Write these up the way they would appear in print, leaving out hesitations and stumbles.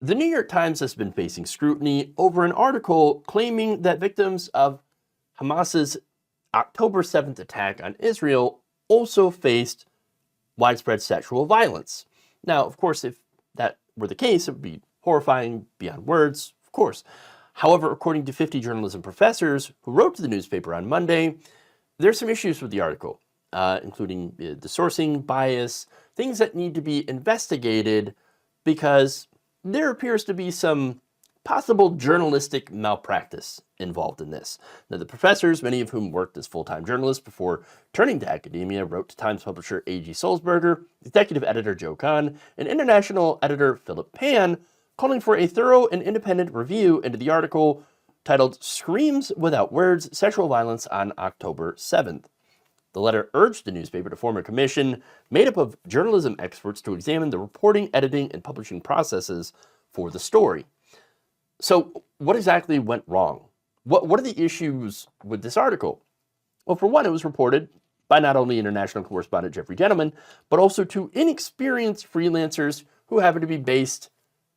The New York Times has been facing scrutiny over an article claiming that victims of Hamas's October 7th attack on Israel also faced widespread sexual violence. Now, of course, if that were the case, it would be horrifying beyond words, of course. However, according to 50 journalism professors who wrote to the newspaper on Monday, there's some issues with the article, including the sourcing bias, things that need to be investigated because there appears to be some possible journalistic malpractice involved in this. Now, the professors, many of whom worked as full-time journalists before turning to academia, wrote to Times publisher A.G. Sulzberger, executive editor Joe Kahn, and international editor Philip Pan, calling for a thorough and independent review into the article titled Screams Without Words, Sexual Violence on October 7th. The letter urged the newspaper to form a commission made up of journalism experts to examine the reporting, editing, and publishing processes for the story. So what exactly went wrong? What are the issues with this article? Well, for one, it was reported by not only international correspondent Jeffrey Gentleman, but also two inexperienced freelancers who happen to be based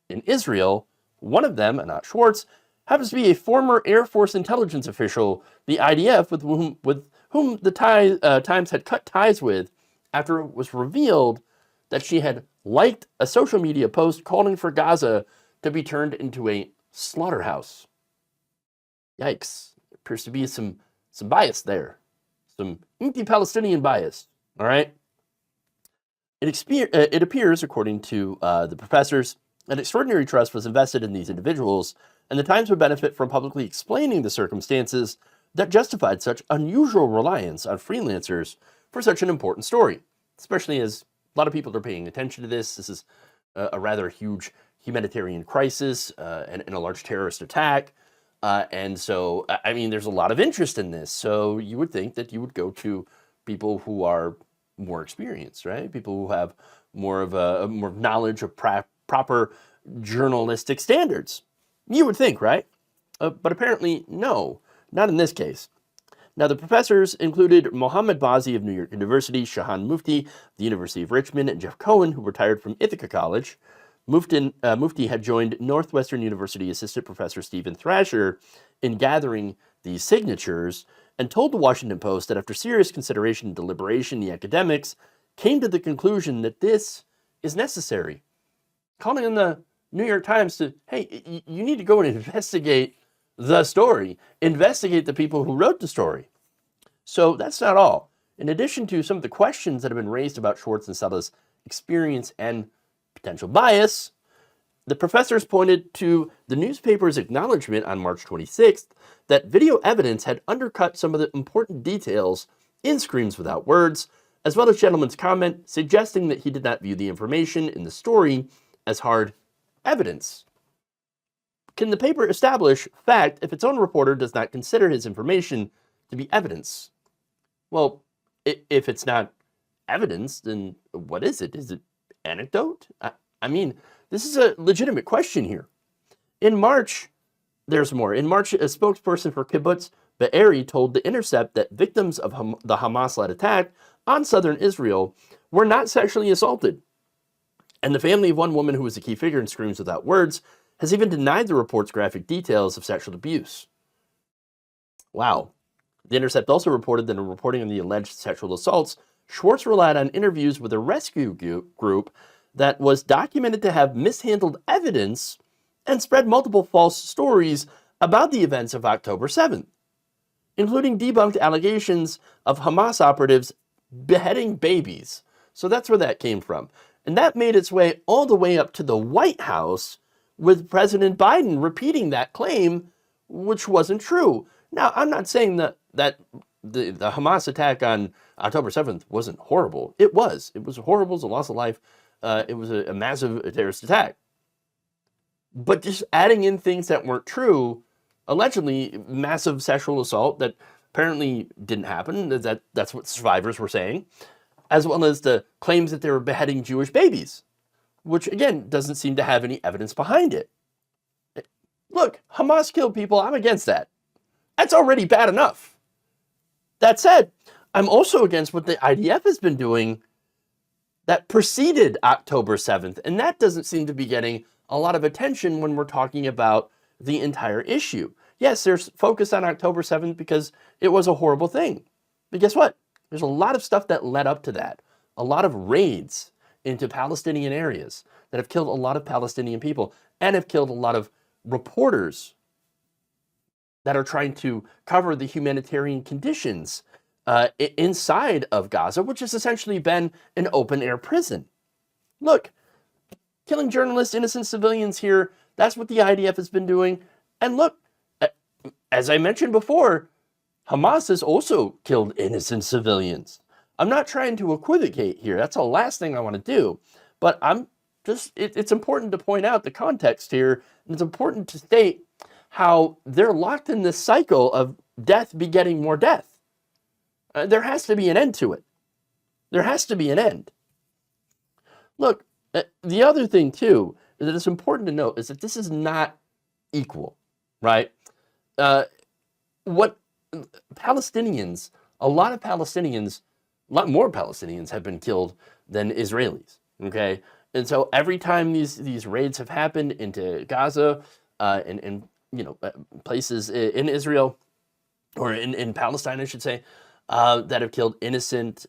in Israel. One of them, Anat Schwartz, happens to be a former Air Force intelligence official, the IDF, with whom the Times had cut ties with after it was revealed that she had liked a social media post calling for Gaza to be turned into a slaughterhouse. Yikes. There appears to be some bias there. Some anti-Palestinian bias. All right? It appears, according to the professors, an extraordinary trust was invested in these individuals, and the Times would benefit from publicly explaining the circumstances that justified such unusual reliance on freelancers for such an important story, especially as a lot of people are paying attention to this. This is a rather huge humanitarian crisis and a large terrorist attack. And so, I mean, there's a lot of interest in this. So you would think that you would go to people who are more experienced, right? People who have more knowledge of proper journalistic standards. You would think, right? But apparently, no, not in this case. Now, the professors included Mohammed Bazi of New York University, Shahan Mufti of the University of Richmond, and Jeff Cohen, who retired from Ithaca College. Mufti had joined Northwestern University assistant professor Stephen Thrasher in gathering these signatures and told the Washington Post that after serious consideration and deliberation, the academics came to the conclusion that this is necessary. Calling on the New York Times to, hey, you need to go and investigate the story. Investigate the people who wrote the story. So that's not all. In addition to some of the questions that have been raised about Schwartz and Sella's experience and potential bias, the professors pointed to the newspaper's acknowledgement on March 26th that video evidence had undercut some of the important details in Screams Without Words, as well as Gentleman's comment suggesting that he did not view the information in the story as hard evidence. Can the paper establish fact if its own reporter does not consider his information to be evidence? Well, if it's not evidence, then what is it? Is it anecdote? I mean, this is a legitimate question here. In March, there's more. In March, a spokesperson for Kibbutz Be'eri told The Intercept that victims of the Hamas-led attack on southern Israel were not sexually assaulted. And the family of one woman who was a key figure in Screams Without Words has even denied the report's graphic details of sexual abuse. Wow. The Intercept also reported that in reporting on the alleged sexual assaults, Schwartz relied on interviews with a rescue group that was documented to have mishandled evidence and spread multiple false stories about the events of October 7th, including debunked allegations of Hamas operatives beheading babies. So that's where that came from. And that made its way all the way up to the White House, with President Biden repeating that claim, which wasn't true. Now, I'm not saying that the Hamas attack on October 7th wasn't horrible. It was. It was horrible. It was a loss of life. It was a massive terrorist attack. But just adding in things that weren't true, allegedly massive sexual assault that apparently didn't happen, that's what survivors were saying, as well as the claims that they were beheading Jewish babies, which, again, doesn't seem to have any evidence behind it. Look, Hamas killed people. I'm against that. That's already bad enough. That said, I'm also against what the IDF has been doing that preceded October 7th, and that doesn't seem to be getting a lot of attention when we're talking about the entire issue. Yes, there's focus on October 7th because it was a horrible thing. But guess what? There's a lot of stuff that led up to that. A lot of raids into Palestinian areas that have killed a lot of Palestinian people and have killed a lot of reporters that are trying to cover the humanitarian conditions inside of Gaza, which has essentially been an open-air prison. Look, killing journalists, innocent civilians here, that's what the IDF has been doing. And look, as I mentioned before, Hamas has also killed innocent civilians. I'm not trying to equivocate here. That's the last thing I want to do. But it's important to point out the context here. And it's important to state how they're locked in this cycle of death begetting more death. There has to be an end to it. There has to be an end. Look, the other thing too, is that it's important to note is that this is not equal, right? What Palestinians, a lot more Palestinians have been killed than Israelis, okay? And so every time these raids have happened into Gaza and places in Israel, or in Palestine, I should say, that have killed innocent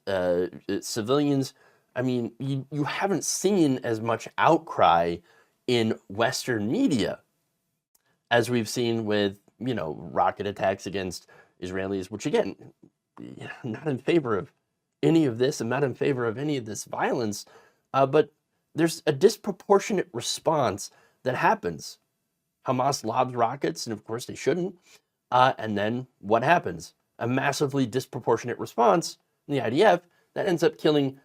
civilians, I mean, you haven't seen as much outcry in Western media as we've seen with, rocket attacks against Israelis, which again, not in favor of any of this. I'm not in favor of any of this violence, but there's a disproportionate response that happens. Hamas lobs rockets, and of course they shouldn't. And then what happens? A massively disproportionate response in the IDF that ends up killing,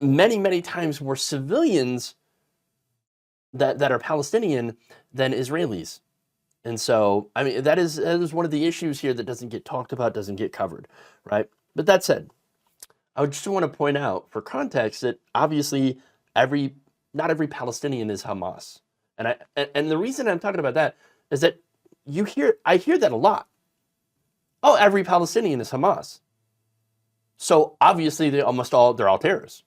many, many times more civilians that are Palestinian than Israelis. And so, I mean, that is one of the issues here that doesn't get talked about, doesn't get covered, right? But that said, I just want to point out for context that obviously not every Palestinian is Hamas. And the reason I'm talking about that is that I hear that a lot. Oh, every Palestinian is Hamas. So obviously they're all terrorists.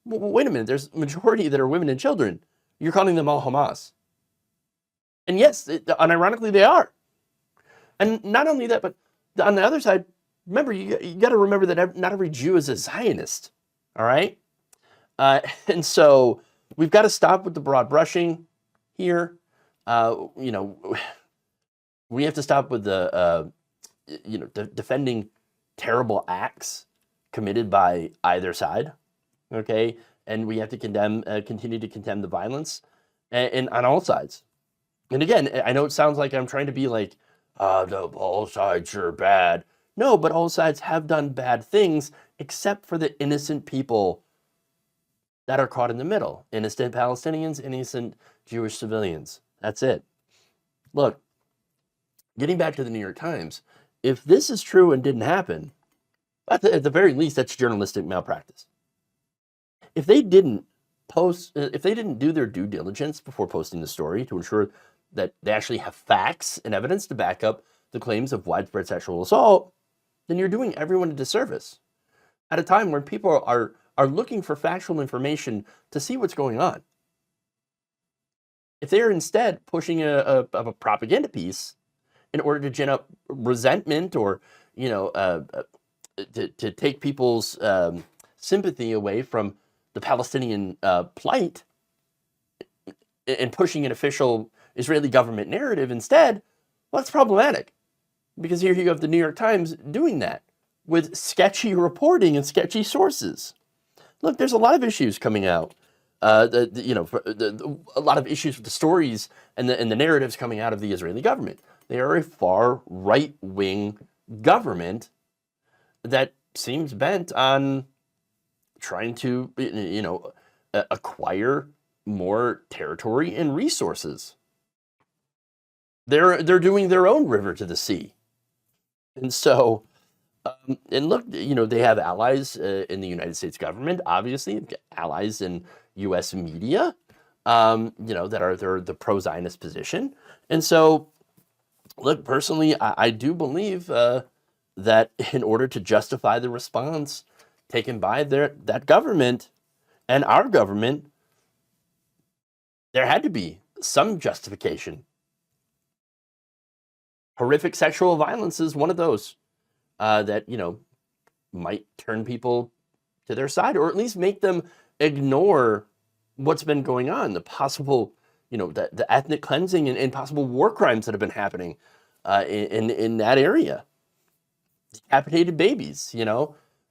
Wait a minute, there's a majority that are women and children. You're calling them all Hamas. And yes, unironically they are. And not only that, but on the other side, remember, you got to remember that not every Jew is a Zionist, all right? And so we've got to stop with the broad brushing here. We have to stop with the, defending terrible acts committed by either side, okay? And we have to continue to condemn the violence and on all sides. And again, I know it sounds like I'm trying to be like, all sides are bad. No, but all sides have done bad things, except for the innocent people that are caught in the middle. Innocent Palestinians, innocent Jewish civilians. That's it. Look, getting back to the New York Times, if this is true and didn't happen, at the very least, that's journalistic malpractice. If they didn't do their due diligence before posting the story to ensure that they actually have facts and evidence to back up the claims of widespread sexual assault, then you're doing everyone a disservice at a time when people are looking for factual information to see what's going on. If they're instead pushing a propaganda piece in order to gin up resentment or, to take people's sympathy away from the Palestinian plight and pushing an official Israeli government narrative instead, well, that's problematic. Because here you have the New York Times doing that with sketchy reporting and sketchy sources. Look, there's a lot of issues coming out. A lot of issues with the stories and the narratives coming out of the Israeli government. They are a far right-wing government that seems bent on trying to, acquire more territory and resources. They're doing their own river to the sea. And so, and look, they have allies in the United States government, obviously, allies in U.S. media, that are the pro-Zionist position. And so, look, personally, I do believe that in order to justify the response taken by that government and our government, there had to be some justification. Horrific sexual violence is one of those that, might turn people to their side, or at least make them ignore what's been going on, the possible, the ethnic cleansing and possible war crimes that have been happening in that area. Decapitated babies,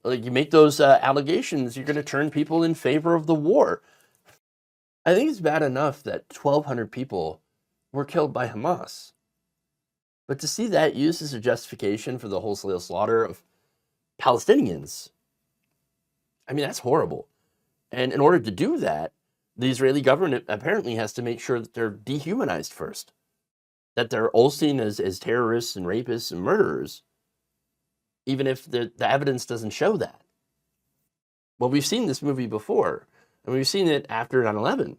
like you make those allegations, you're going to turn people in favor of the war. I think it's bad enough that 1,200 people were killed by Hamas. But to see that used as a justification for the wholesale slaughter of Palestinians, I mean, that's horrible. And in order to do that, the Israeli government apparently has to make sure that they're dehumanized first, that they're all seen as terrorists and rapists and murderers, even if the evidence doesn't show that. Well, we've seen this movie before, and we've seen it after 9/11.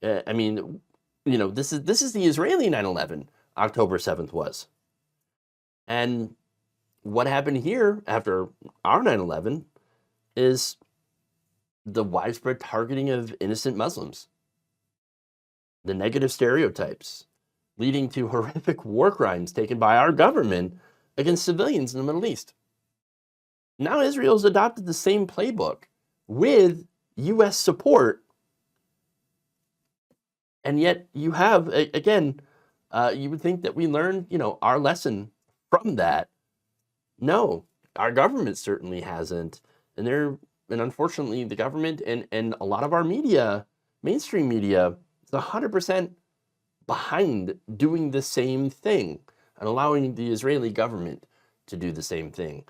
I mean, this is the Israeli 9/11. October 7th was. And what happened here after our 9/11 is the widespread targeting of innocent Muslims, the negative stereotypes leading to horrific war crimes taken by our government against civilians in the Middle East. Now Israel's adopted the same playbook with U.S. support, and yet you have, again, you would think that we learned, our lesson from that. No, our government certainly hasn't. And unfortunately, the government and a lot of our media, mainstream media, is 100% behind doing the same thing and allowing the Israeli government to do the same thing.